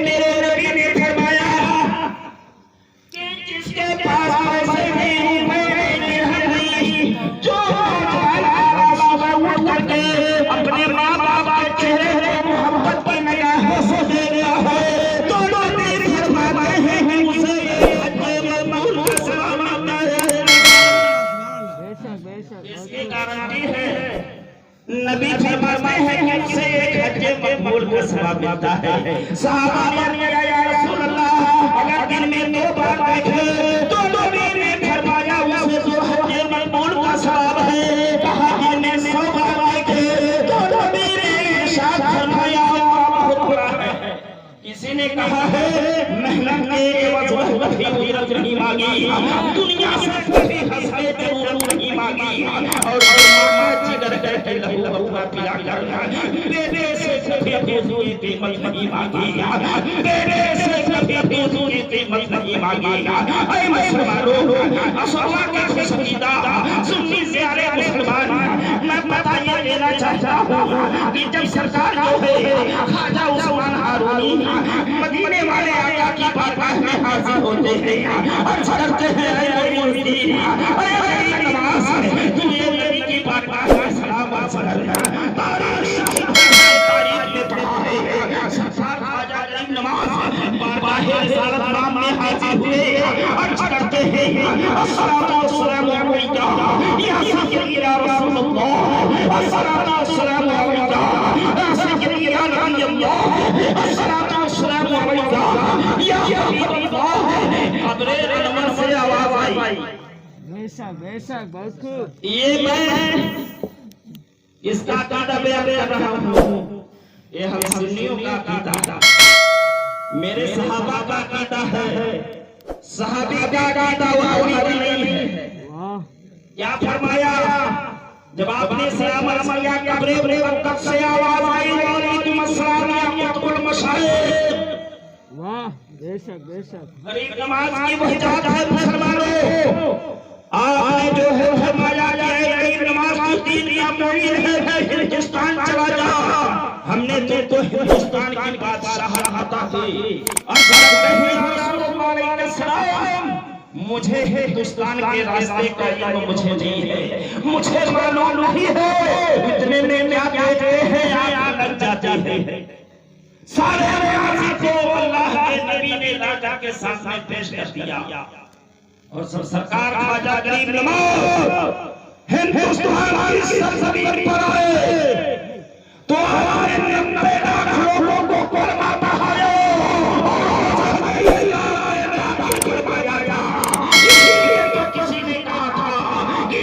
मेरे नबी ने फरमाया कि जिसके पास पैसे नहीं, जो करके अपने माँ बाप होता है। सहाबा ने कहा या रसूल अल्लाह अगर दिन में 2 बार बैठे तो नबी ने फरमाया उसे तो हज मकबूल का सवाब है। कहा दिन में 100 बार बैठे तो नबी ने इरशाद फरमाया बहुत बड़ा है। किसी ने कहा है मेहनत के एवज में कभी उजरत नहीं मांगी, दुनिया से कभी हसरत जरूर नहीं मांगी, और मामा जिगर करके लहू बउआ पिला कर बेटे से कभी हुजूर की कीमत नहीं मांगी, बेटे से कभी हुजूर की कीमत नहीं मांगी। ऐ मुसलमानों, अल्लाह के खुशकीदा सुन्नी प्यारे मुसलमान, मैं बताइए देना चाहता हूं कि जब सरकार जो है ख्वाजा उस्मान हारूनी मदीने वाले आका की बारगाह में हाजिर होते हैं और करते हैं ऐ मुर्शिद, ऐ नवाज, तुम्हें नबी की बारगाह में सलाम तारीख में पढ़ा है। सरकार ख्वाजा गरीब नवाज बारगाह रिसालत में हाजिर हुए और करते हैं अस्सलातु वस्सलामु अलैका या सय्यदना रसूलुल्लाह, अस्सलातु वस्सलामु अलैका या सय्यदना नबीयल्लाह, अस्सलातु वस्सलामु अलैका या हबीबल्लाह। कब्रे अनवर से आवाज आई। बेशक बहुत खूब। ये मैं इसका अकीदा बयान कर रहा हूँ। ये हम सुन्नियों का अकीदा, मेरे सहाबा का अकीदा है, सहाबी का अकीदा वाली नहीं है। क्या फरमाया जब आपने सलाम किया कब्रे वक्त से आवाज आई वालेकुम अस्सलाम या कुतुल मशाइख। वाह बेशक। गरीब नमाज की वही जात है मुसलमानों, आपने जो है फरमाया गरीब नमाज की तीन या मोइन है हिंदुस्तान चला जा। हमने तो हिंदुस्तान की बात सराहता थी और मुझे हिंदुस्तान के रास्ते का इल्म मुझे नहीं है, मुझे मालूम नहीं है इतने में क्या कहते हैं या लग जाते हैं। सारे आवाज़ को अल्लाह के नबी ने लाजा के सामने पेश कर दिया और सब सरकार ख्वाजा गरीब नवाज हिंदुस्तान की सरजमीन पर आए तो हमारे 90 लाख लोगों को कलमा पढ़ाया। किसी ने कहा था कि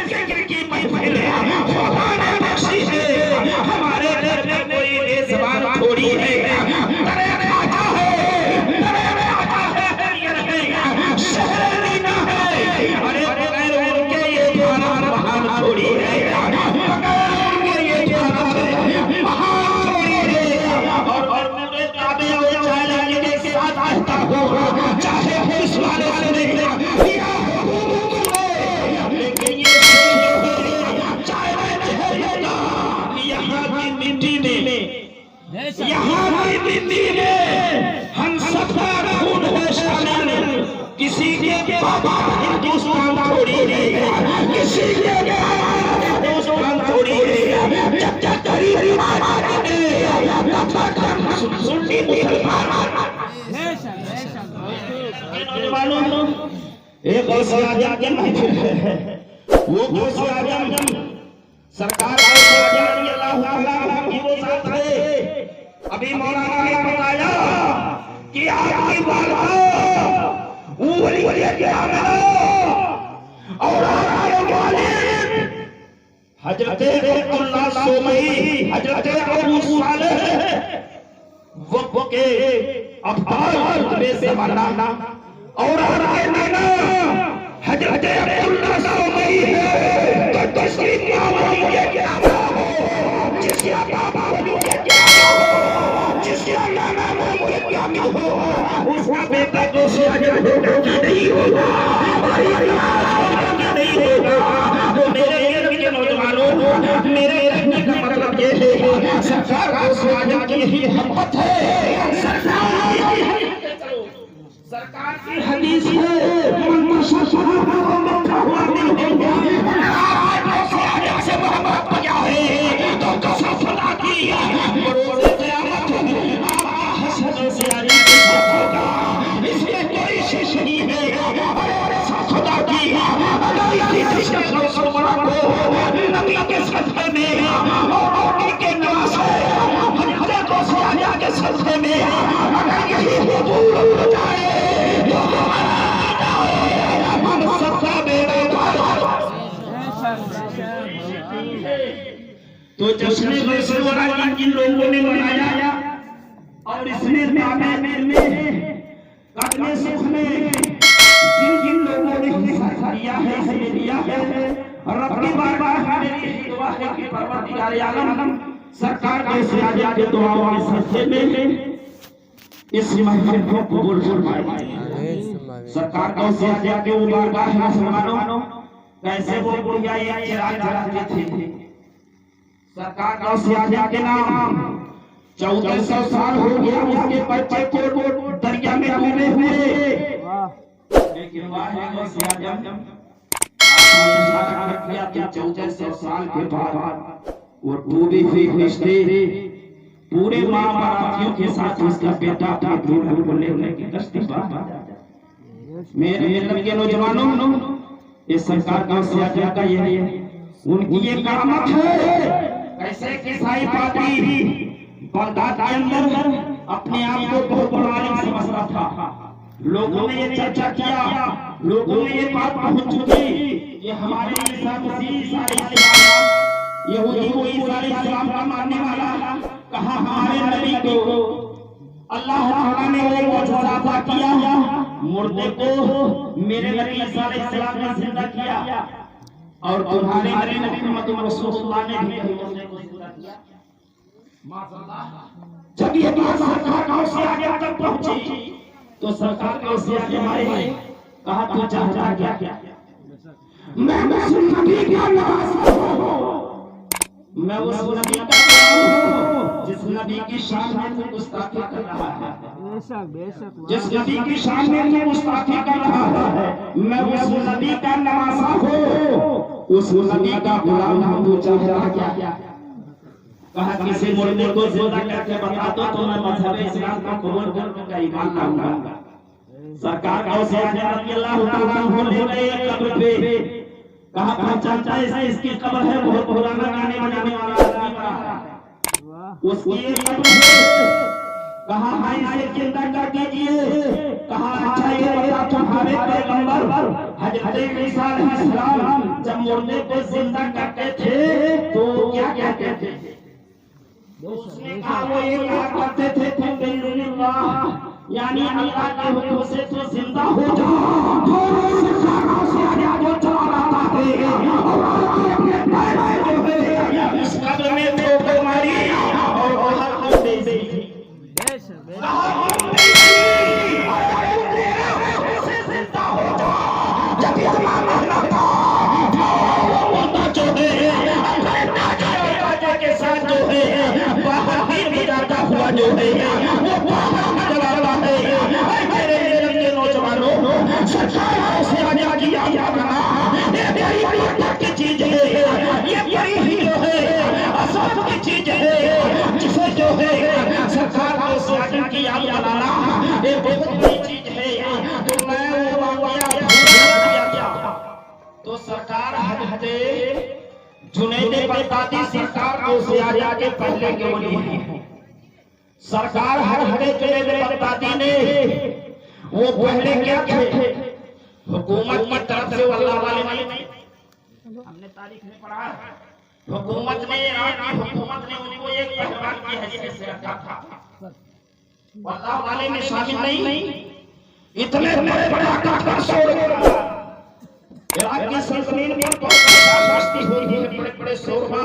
जिक्र की महफिल हमारे घर में कोई बेज़बान थोड़ी है, शहरी ना है, अरे बगैर उनके ये महान महान थोड़ी है, बगैर उनके ये महान थोड़ी है। और मेरे काबे और चाहे के साथ रहता हूँ, चाहे पुलिस वाले से नहीं यहाँ की मिट्टी में हम सबका खून है शामिल। किसी के बाबा हिंदुस्तान छोड़ी नहीं, किसी के हिंदुस्तान छोड़ी नहीं। जब तक गरीब सुन्नी मुसलमान नौजवानों एक गौसे आजम के महफिल है, वो गौसे आजम सरकार की वो साथ है। अभी मौलाना ने बताया कि आपकी बाला और हजरत अब्दुल्ला सोमई, हजरत अबू सालेह वक्त के अफाल में से मनाना और नैना हजरत अब्दुल्ला सोमई है तो तस्लीम क्या मुझे क्या हो, जिसका बाबा मुझे क्या हो, जिसका नाना मुझे क्या हो, उसका बेटा तो से नहीं होगा नहीं होगा। तो मेरे नौजवानों, मेरे कहने का मतलब ये है सरकार को समाज की यही हिम्मत है। सरकार की हदीस है से मोहब्बत बजा है तो कसम खुदा की रोज़े क़यामत हसन से अली के साथ होगा, इसमें कोई शिश नहीं है। खुदा की नबी के सदक़े में और उनके नवासे हजरत से सजदे में अगर यही हुजूर हो जाए तो हम सबका बेड़ा पार। तो जश्न गौसुल जिन लोगों ने मनाया और इसमें ताबीर में कदमे सुख में जिन जिन लोगों ने हिस्सा लिया है इसमें लिया है रब की बारगाह में मेरी दुआ है कि परवरदिगार आलम सरकार के सियाजा के दुआओं के सदक़े में इस महफिल को कबूल फरमाए। सरकार के सियाजा के वो बारगाह में मुसलमानों कैसे वो बुढ़िया एक चिराग जलाते थे। सरकार का सियाजा के नाम 1400 साल हो गया उसके बच्चे को दरिया में डूबे हुए, लेकिन वाहे को सियाजा किया कि 1400 साल के बाद वो डूबी हुई रिश्ते पूरे माँ बारातियों के साथ उसका बेटा था दूल्हन को लेने की कश्ती पर। मेरे मिलत के नौजवानों इस सरकार का सियाजा का ये उनकी ये करामत है। कैसे ईसाई पादरी बगदाद के अंदर अपने आप को बहुत बड़ा आलिम समझता था। लोगों ने ये चर्चा किया, लोगों में ये बात पहुंच चुकी कि हमारे ईसा मसीह यहूदी को इस्लाम का मानने वाला कहा हमारे नबी को अल्लाह ताला ने वो मौजूदा अता किया, मुर्दे को मेरे नबी इस्लाम ने जिंदा किया और तुम्हारे नबी मोहम्मद रसूलुल्लाह ने भी मुर्दे को जिंदा किया। माशाअल्लाह जब ये बात सरकार गांव से आगे तक पहुंची तो सरकार गांव से आगे आए कहा तू चाहता क्या? मैं मुस्लिम नबी का नवासा हूं, मैं उस नबी का हूं जिस नबी की शान में तू गुस्ताखी कर रहा है। बेशक जिस नबी की शान में तू गुस्ताखी कर रहा है मैं उस नबी का नवासा हूं, उस नबी का गुलाम हूं। तू चाहता क्या? कहा किसी मुर्दे को जिंदा करके बता दो तो मैं मजहब इस्लाम को कबूल करके ईमान लाऊंगा। सरकार का उसे रज़ी अल्लाह ताला अन्हु ले गए कब्र पे, कहा पहचानता है इसकी कब्र है, बहुत पुराना गाने बजाने वाला आदमी बना उसकी ये कब्र है। कहा हाँ इसे जिंदा कर दीजिए। कहा अच्छा ये बता तुम्हारे पैगंबर हजरत ईसा अलैहिस्सलाम जब मुर्दे को जिंदा करते थे तो क्या कहते थे? उसने कहा वो ये कहा करते थे तुम बिल्लाह यानी अल्लाह के हुक्म से तो जिंदा हो जा। इस कब्र में तो मारी और बाहर हम दे दी। जब के साथ जो है बाहर भी जाता हुआ जो है वो बाहर चलाता है। मेरे नौजवानों सरकार से आजादी करना ये बड़ी चीज है, ये बड़ी ही जो है आसान की चीज है जिसे जो है सरकार को शासन की याद बनाना ये बहुत बड़ी चीज है। तो मैं वो वाकया तो सरकार हजरत जुनैद बगदादी सरकार को सियाजा के पहले के वली हैं। सरकार हजरत जुनैद बगदादी ने वो पहले क्या थे? हुकूमत की तरफ से अल्लाह वाले नहीं, हमने तारीख में पढ़ा है। हुकूमत ने उनको एक पहलवान की हैसियत से रखा था, अल्लाह वाले में शामिल नहीं। इतने बड़े इराक की सल्तनत पर बस्ती हुई है, बड़े बड़े शोरबा,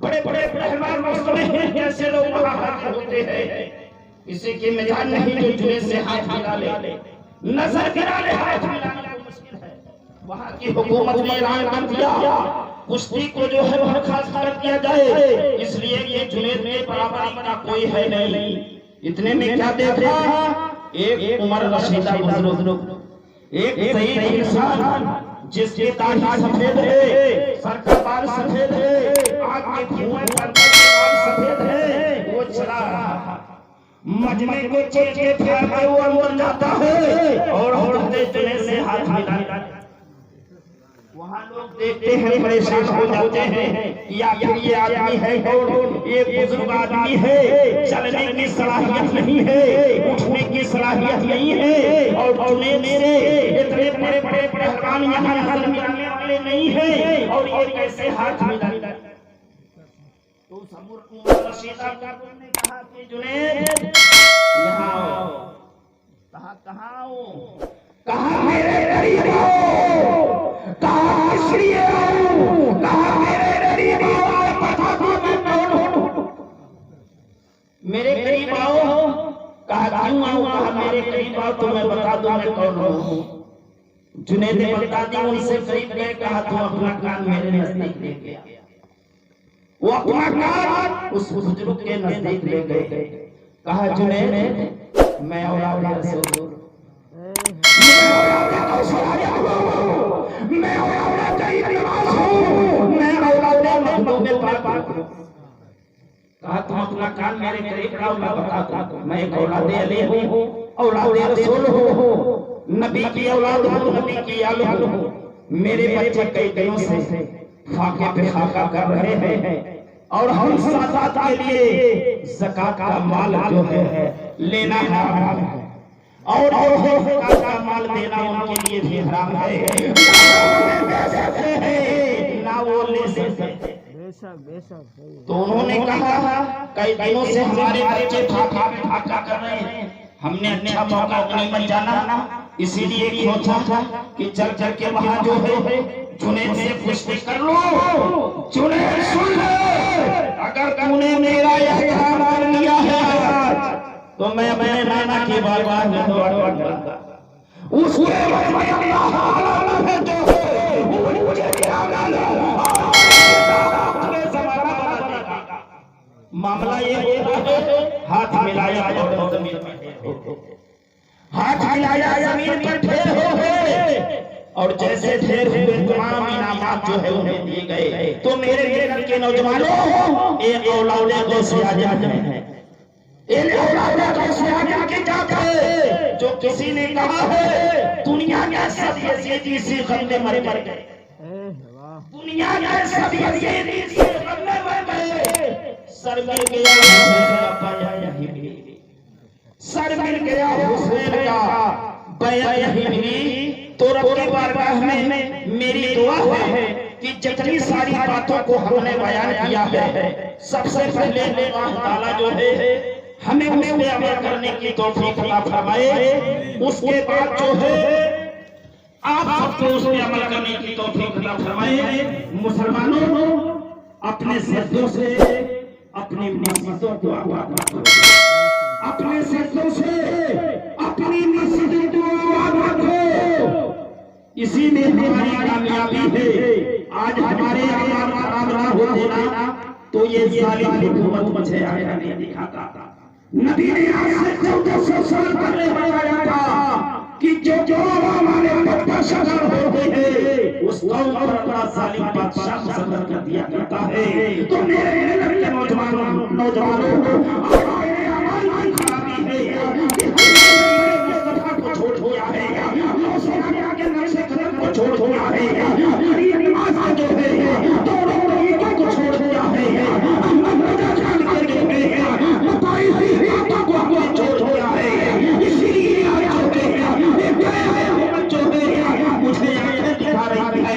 बड़े बड़े पहलवान मौजूद ऐसे लोग वहां होते हैं किसी के मिजाज नहीं जो जुए से हाथ मिला ले, नजर गिरा ले, हाथ मिलाना मुश्किल है। वहां की हुकूमत ने ऐलान कर दिया कुश्ती को जो है वह खास कर दिया जाए, इसलिए ये जुनैद में बराबरी का कोई है नहीं। इतने में क्या देखा? एक उमर रशीदा बुजुर्ग, एक सही इंसान जिसकी दाढ़ी सफेद है, सर का बाल सफेद है, आंख के धुएं पर बाल सफेद है, वो चला रहा मजमे को चीर के फेंकते हुए अंदर जाता है और होते जुनैद से हाथ मिला। वहां लोग देखते हैं परेशान हो जाते हैं। या फिर ये आदमी है कौन? ये बुजुर्ग आदमी है, चलने की सलाहियत नहीं है, उठने की सलाहियत नहीं है, और जुनैद से इतने बड़े बड़े पहलवान यहाँ नजर मिलने वाले नहीं है, और ये कैसे हाथ मिला? तो उमर रशीद ने कहा कि जुनैद यहाँ आओ। कहाँ आओ? कहा मेरे गरीब आओ, कहा किसलिए आओ, कहा मेरे गरीब आओ, बता दो मैं कौन हूँ। मेरे करीब आओ, कहा क्यों आओ, कहा मेरे करीब आओ तो मैं बता दूं मैं कौन हूँ। जुनैद ने बता दी, उनसे करीब गए, कहा तुम अपना कान मेरे नजदीक ले गया। वो अपना कान उस बुजुर्ग के नजदीक ले गए, कहा जुनैद मैं औलाद रसूल, मैं औलाद नवाज हूँ, मैं औलाद महबूब पाक हूँ। कहा तुम अपना कान मेरे करीब लाओ, मैं बताता हूँ मैं एक औलाद अली हूँ, औलाद रसूल हूँ, नबी की औलाद हूँ, नबी की औलाद हूँ। मेरे बच्चे कई दिनों से फाके पे फाका कर रहे हैं, और हम साथ के लिए ज़कात का माल जो है लेना हराम है, और ज़कात का माल देना उनके लिए भी हराम है, ना वो ले सकते। तो उन्होंने कहा कई दिनों से हमारे बच्चे फाका कर रहे हैं, हमने अच्छा मौका गनीमत जाना, इसीलिए सोचा था कि चल चल के वहां जो है जुनैद से पुष्टि कर लो। जुनैद सुन ले, अगर तूने मेरा यह मान लिया है आज, तो मैं अपने नाना की बारगाह में दुआ करूंगा, उसके बाद मैं अल्लाह ताला है जो है वो मुझे मामला ये है, हाथ मिलाया और जमीन पर हाथ मिलाया जमीन पर ढेर हो गए, और जैसे ढेर हुए तमाम इनामात जो है उन्हें दिए गए। तो मेरे घर के नौजवानों, एक औलादे को सियाजा है, इन औलादे को सियाजा के जाते, जो किसी ने कहा है दुनिया के सब यजीदी सी गम में मर गए, दुनिया के सब यजीदी सी गम में मर गए, सर मिल गया सर मिल गया हुसैन का बैत यही मिली। तो रब की बारगाह में मेरी दुआ है कि जितनी सारी बातों को हमने बयान किया है, सबसे पहले अल्लाह ताला जो है हमें उस पे अमल करने की तौफीक अता फरमाए, उसके बाद जो है आप सबको उस पे अमल करने की तौफीक अता फरमाए। मुसलमानों, अपने सजदों से अपनी मस्जिदों को आबाद करो, अपने सजदों से अपनी मस्जिदों को आबाद रखो, इसी में हमारी कामयाबी है। आज हमारे आमरा होते ना तो ये जालिम हुकूमत मुझे आया नहीं दिखाता। नबी ने आज से 1400 साल पहले बताया था कि जो हमारे बदमाश होते हैं उस कौम पर अपना जालिम बादशाह मुसल्लत कर दिया करता है। तो मेरे नबी नौजवानों खराबी है को छोड़ दिया है, आगे नक्शे कदम को छोड़ दिया है, नमाज जो है दोनों को छोड़ दिया है, बताई हुई बातों को छोड़ दिया है। इसीलिए जो है मुझे दिखा रही है,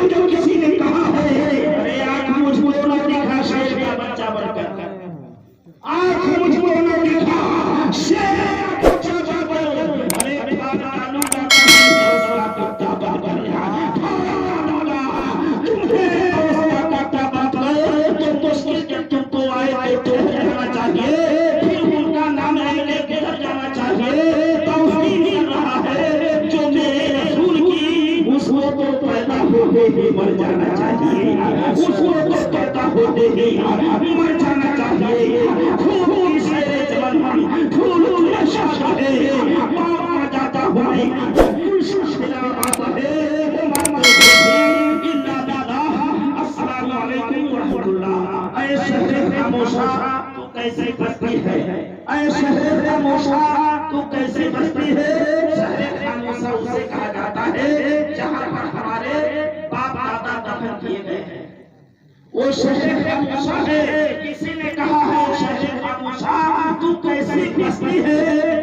जो किसी ने कहा है अरे आँख मुझको ना दिखा शेर का बच्चा बनकर, आँख मुझको ना दिखा शेर का बच्चा बनकर, अरे तुमको आए तो जाना चाहिए, फिर उनका नाम लेके जाना चाहिए। तौहीद कर रहा है जो मेरे रसूल की, उसको तो पैदा होते ही मर जाना चाहिए, उसको तो पैदा होते ही मर जाना चाहिए। फूलों की सैरे जवानी, फूलों की नशा है, मामा जाता हुआ तू कैसे बसती है, शहर खामोशा तू कैसे बसती है। शहर खामोशा उसे कहा जाता है जहाँ पर हमारे बाप दादा दफन किए गए हैं, वो शेख मूसा है। किसी ने कहा है शेख मूसा तू कैसी बस्ती है,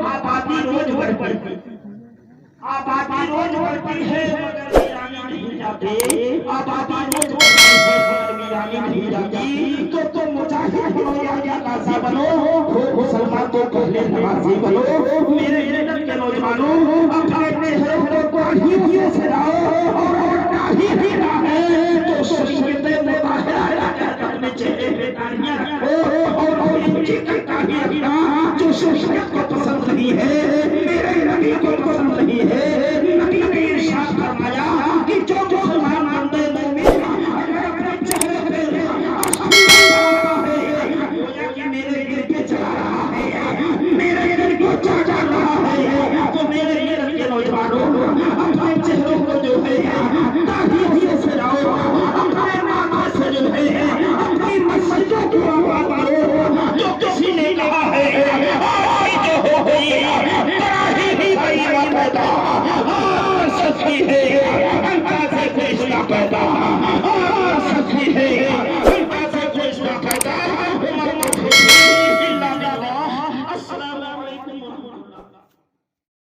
आबादी रोज बढ़ती, आबादी रोज बढ़ती है मगर वीरानी नहीं जाती, आबादी रोज बढ़ती है मगर वीरानी नहीं जाती। तो तुम मुजाहिद बनो या गाज़ी बनो, मुसलमान तो पहले नमाजी बनो। मेरे जन्नत के नौजवानों अपने चेहरों को आँखियों से लाओ और दाढ़ी भी ना है तो शरीयत मुताहरा अपने चेहरे पे दाढ़ियां रखो और इनकी दाढ़ी रखना जो शरीयत को पसंद नहीं है, मेरे नबी को पसंद नहीं है। नबी ने इरशाद फरमाया कि जो मुसलमान बंदे मोमिन अपने चेहरे पे लगाता है गोया कि मेरे दिल पे चला रहा है, मेरे दिल को चाचा रहा है। तो मेरे दिल के नौजवानों अपने चेहरों को जो है दाढ़ी से लाओ, अपने माथा से जो है अपनी मस्जिदों को आबाद करो। जो किसी ने कहा है जो हो गई ही गई पैदा सच्ची है अंदाज़े फरिश्ता पैदा